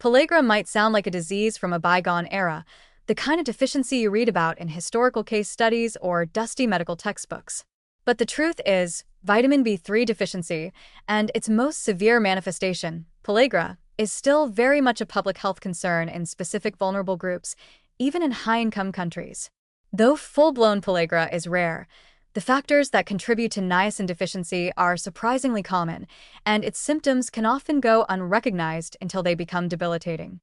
Pellagra might sound like a disease from a bygone era, the kind of deficiency you read about in historical case studies or dusty medical textbooks. But the truth is, vitamin B3 deficiency, and its most severe manifestation, pellagra, is still very much a public health concern in specific vulnerable groups, even in high-income countries. Though full-blown pellagra is rare, the factors that contribute to niacin deficiency are surprisingly common, and its symptoms can often go unrecognized until they become debilitating.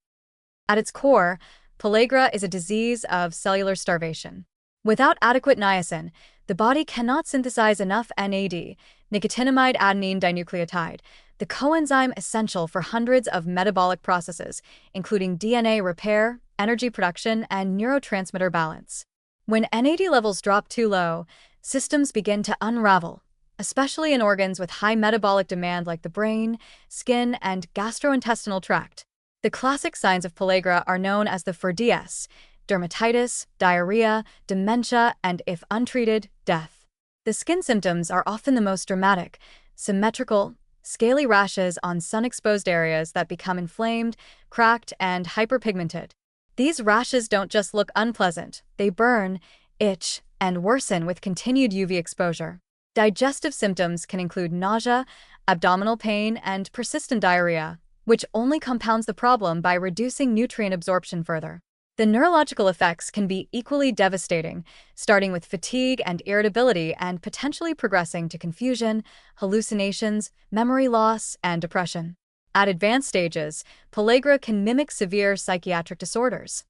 At its core, pellagra is a disease of cellular starvation. Without adequate niacin, the body cannot synthesize enough NAD, nicotinamide adenine dinucleotide, the coenzyme essential for hundreds of metabolic processes, including DNA repair, energy production, and neurotransmitter balance. When NAD levels drop too low, systems begin to unravel, especially in organs with high metabolic demand like the brain, skin, and gastrointestinal tract. The classic signs of pellagra are known as the 4Ds: dermatitis, diarrhea, dementia, and, if untreated, death. The skin symptoms are often the most dramatic: symmetrical, scaly rashes on sun-exposed areas that become inflamed, cracked, and hyperpigmented. These rashes don't just look unpleasant, they burn, itch, and worsen with continued UV exposure. Digestive symptoms can include nausea, abdominal pain, and persistent diarrhea, which only compounds the problem by reducing nutrient absorption further. The neurological effects can be equally devastating, starting with fatigue and irritability and potentially progressing to confusion, hallucinations, memory loss, and depression. At advanced stages, pellagra can mimic severe psychiatric disorders.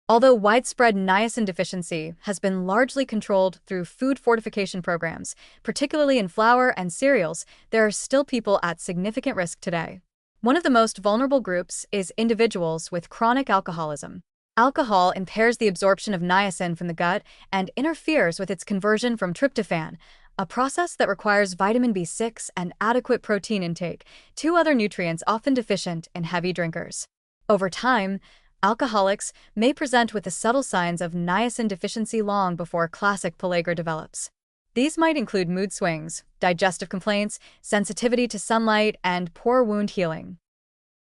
Although widespread niacin deficiency has been largely controlled through food fortification programs, particularly in flour and cereals, there are still people at significant risk today. One of the most vulnerable groups is individuals with chronic alcoholism. Alcohol impairs the absorption of niacin from the gut and interferes with its conversion from tryptophan, a process that requires vitamin B6 and adequate protein intake, two other nutrients often deficient in heavy drinkers. Over time, alcoholics may present with the subtle signs of niacin deficiency long before classic pellagra develops. These might include mood swings, digestive complaints, sensitivity to sunlight, and poor wound healing.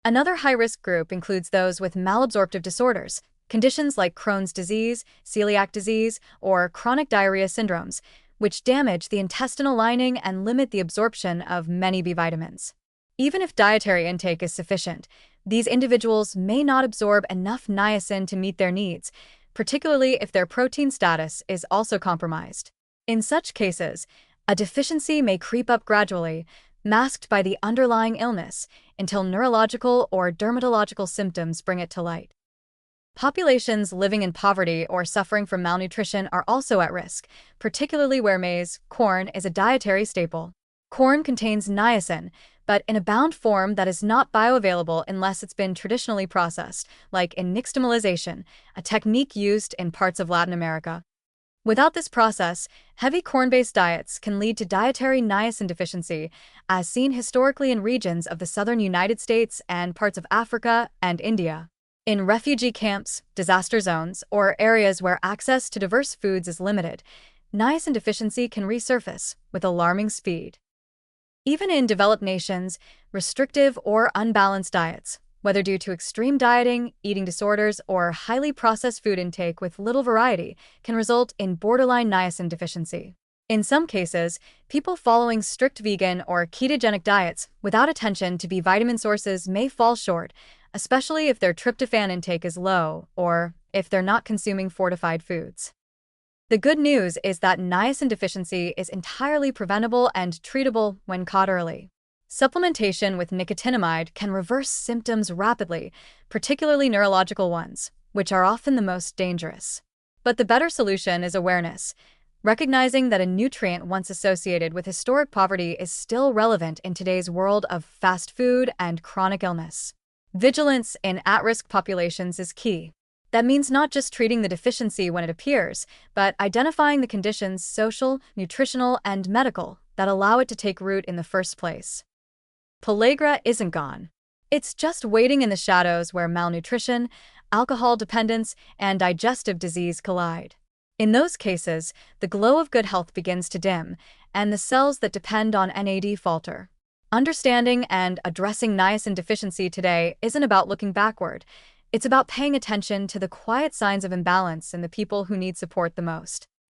Another high-risk group includes those with malabsorptive disorders, conditions like Crohn's disease, celiac disease, or chronic diarrhea syndromes, which damage the intestinal lining and limit the absorption of many B vitamins. Even if dietary intake is sufficient, these individuals may not absorb enough niacin to meet their needs, particularly if their protein status is also compromised. In such cases, a deficiency may creep up gradually, masked by the underlying illness, until neurological or dermatological symptoms bring it to light. Populations living in poverty or suffering from malnutrition are also at risk, particularly where maize, corn, is a dietary staple. Corn contains niacin, but in a bound form that is not bioavailable unless it's been traditionally processed, like in nixtamalization, a technique used in parts of Latin America. Without this process, heavy corn-based diets can lead to dietary niacin deficiency, as seen historically in regions of the southern United States and parts of Africa and India. In refugee camps, disaster zones, or areas where access to diverse foods is limited, niacin deficiency can resurface with alarming speed. Even in developed nations, restrictive or unbalanced diets, whether due to extreme dieting, eating disorders, or highly processed food intake with little variety, can result in borderline niacin deficiency. In some cases, people following strict vegan or ketogenic diets without attention to B vitamin sources may fall short, especially if their tryptophan intake is low or if they're not consuming fortified foods. The good news is that niacin deficiency is entirely preventable and treatable when caught early. Supplementation with nicotinamide can reverse symptoms rapidly, particularly neurological ones, which are often the most dangerous. But the better solution is awareness, recognizing that a nutrient once associated with historic poverty is still relevant in today's world of fast food and chronic illness. Vigilance in at-risk populations is key. That means not just treating the deficiency when it appears, but identifying the conditions, social, nutritional, and medical, that allow it to take root in the first place. Pellagra isn't gone. It's just waiting in the shadows where malnutrition, alcohol dependence, and digestive disease collide. In those cases, the glow of good health begins to dim, and the cells that depend on NAD falter. Understanding and addressing niacin deficiency today isn't about looking backward. It's about paying attention to the quiet signs of imbalance in the people who need support the most.